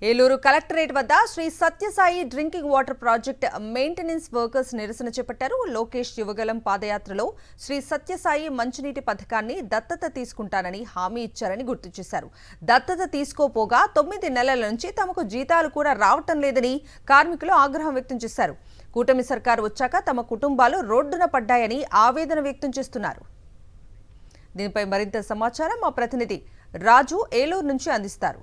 Eluru collectorate వద్ద Sri Sathya Sai drinking water project maintenance workers నిరసన చేపట్టారు. లోకేష్ యువగలం పాదయాత్రలో శ్రీ సత్యసాయి మంచినీటి పథకాన్ని దత్తత తీసుకుంటానని హామీ ఇచ్చారని గుర్తు చేశారు. దత్తత తీసుకోపోగా 9 నెలల నుంచి తమకు జీతాలు కూడా రావటం లేదని కార్మికులు ఆగ్రహం వ్యక్తం చేశారు. కూటమి సర్కారు వచ్చాక తమ కుటుంబాలు రోడ్డున పడ్డాయని ఆవేదన వ్యక్తం చేస్తున్నారు. దీనిపై మరింత సమాచారం మా ప్రతినిధి రాజు ఏలూరు నుంచి అందిస్తారు.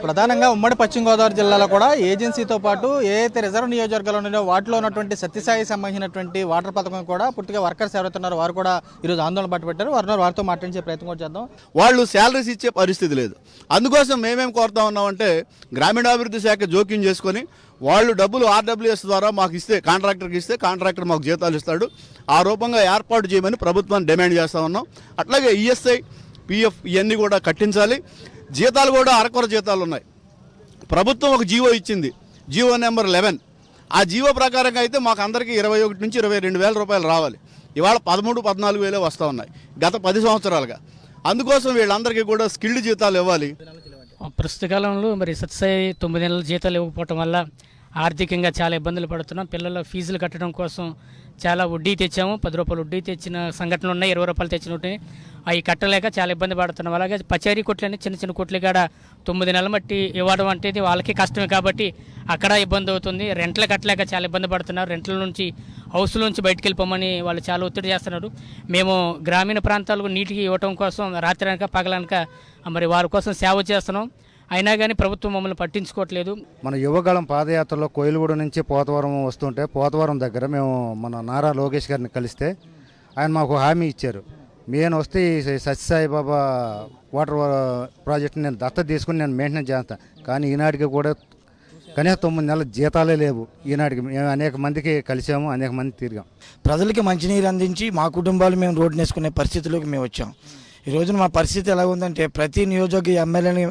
ప్రధానంగా ఉమ్మడి పశ్చిమ గోదావరి జిల్లాలో కూడా ఏజెన్సీతో పాటు ఏదైతే రిజర్వ్ నియోజకవర్గాలు ఉన్నాయో వాటిలో ఉన్నటువంటి సత్యసాయి సంబంధించినటువంటి వాటర్ పథకం కూడా పూర్తిగా వర్కర్స్ ఎవరైతున్నారో వారు కూడా ఈరోజు ఆందోళన పట్టుబట్టారు. వారితో మాట్లాడించే ప్రయత్నం కూడా చేద్దాం. వాళ్ళు శాలరీస్ ఇచ్చే పరిస్థితి లేదు. అందుకోసం మేమేం కోరుతా ఉన్నామంటే గ్రామీణాభివృద్ధి శాఖ జోక్యం చేసుకొని వాళ్ళు డబ్బులు ఆర్డబ్ల్యూఎస్ ద్వారా మాకు ఇస్తే, కాంట్రాక్టర్కి ఇస్తే కాంట్రాక్టర్ మాకు జీతాలు ఇస్తాడు. ఆ రూపంగా ఏర్పాటు చేయమని ప్రభుత్వాన్ని డిమాండ్ చేస్తూ ఉన్నాం. అట్లాగే ఈఎస్ఐ, పిఎఫ్ ఇవన్నీ కూడా కట్టించాలి. జీతాలు కూడా అరకొర జీతాలు ఉన్నాయి. ప్రభుత్వం ఒక జీవో ఇచ్చింది, జీవో నెంబర్ 11. ఆ జీవో ప్రకారంగా అయితే మాకు అందరికీ 21 నుంచి 22 వేల రూపాయలు రావాలి. ఇవాళ 13-14 వేలే వస్తూ ఉన్నాయి గత 10 సంవత్సరాలుగా. అందుకోసం వీళ్ళందరికీ కూడా స్కిల్డ్ జీతాలు ఇవ్వాలి. ప్రస్తుత కాలంలో మరి సత్యసాయి 9 నెలల జీతాలు ఇవ్వకపోవటం వల్ల ఆర్థికంగా చాలా ఇబ్బందులు పడుతున్నాం. పిల్లల ఫీజులు కట్టడం కోసం చాలా వడ్డీ తెచ్చాము. 10 రూపాయలు వడ్డీ తెచ్చిన సంఘటనలు ఉన్నాయి, 20 రూపాయలు తెచ్చిన అవి కట్టలేక చాలా ఇబ్బంది పడుతున్నాం. అలాగే పచారీ కొట్లని చిన్న చిన్న కొట్లు కాడ 9 నెలల మట్టి ఇవ్వడం అంటే వాళ్ళకి కష్టమే కాబట్టి అక్కడ ఇబ్బంది అవుతుంది. రెంట్లు కట్టలేక చాలా ఇబ్బంది పడుతున్నారు. రెంట్ల నుంచి హౌస్ నుంచి బయటకు వెళ్ళిపోమని వాళ్ళు చాలా ఒత్తిడి చేస్తున్నారు. మేము గ్రామీణ ప్రాంతాలకు నీటికి ఇవ్వటం కోసం రాత్రి అనక పగలనక మరి వారి కోసం సేవ చేస్తున్నాం. అయినా కానీ ప్రభుత్వం మమ్మల్ని పట్టించుకోవట్లేదు. మన యువగళం పాదయాత్రలో కోయిలగూడ నుంచి పోతవరం వస్తుంటే పోతవరం దగ్గర మేము మన నారా లోకేష్ గారిని కలిస్తే ఆయన మాకు హామీ ఇచ్చారు. నేను వస్తే ఈ సత్యసాయి బాబా వాటర్ ప్రాజెక్ట్ని నేను దత్తత తీసుకుని నేను మెయింటెనెన్స్ చేస్తాను. కానీ ఈనాటికి కూడా కనీసం 9 నెలల జీతాలే లేవు. ఈనాటికి మేము అనేక మందికి కలిసాము, అనేక మంది తిరిగాం. ప్రజలకి మంచినీరు అందించి మా కుటుంబాలు మేము రోడ్డు వేసుకునే పరిస్థితిలోకి మేము వచ్చాం. ఈ రోజున మా పరిస్థితి ఎలా ఉందంటే ప్రతి నియోజక ఎమ్మెల్యేని,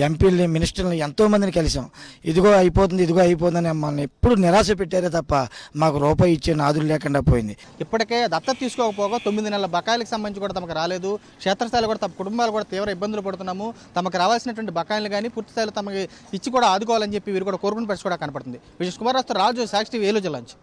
ఎంపీలని, మినిస్టర్ని ఎంతోమందిని కలిసాం. ఇదిగో అయిపోతుందని మమ్మల్ని ఎప్పుడు నిరాశ పెట్టారే తప్ప మాకు రూపాయి ఇచ్చే నాదులు లేకుండా పోయింది. ఇప్పటికే దత్తత తీసుకోకపోగా 9 నెలల బకాయిలకు సంబంధించి కూడా తమకు రాలేదు. క్షేత్రస్థాయిలో కూడా తమ కుటుంబాలు కూడా తీవ్ర ఇబ్బందులు పడుతున్నాము. తమకు రావాల్సినటువంటి బకాయిలు కానీ పూర్తి స్థాయిలో తమకి ఇచ్చి కూడా ఆదుకోవాలని చెప్పి వీరు కూడా కోరుకుని పరిస్థితి కూడా కనపడుతుంది. విజయ్ కుమార్ రాజు, సాక్షి, ఏలూరు జిల్లా నుంచి.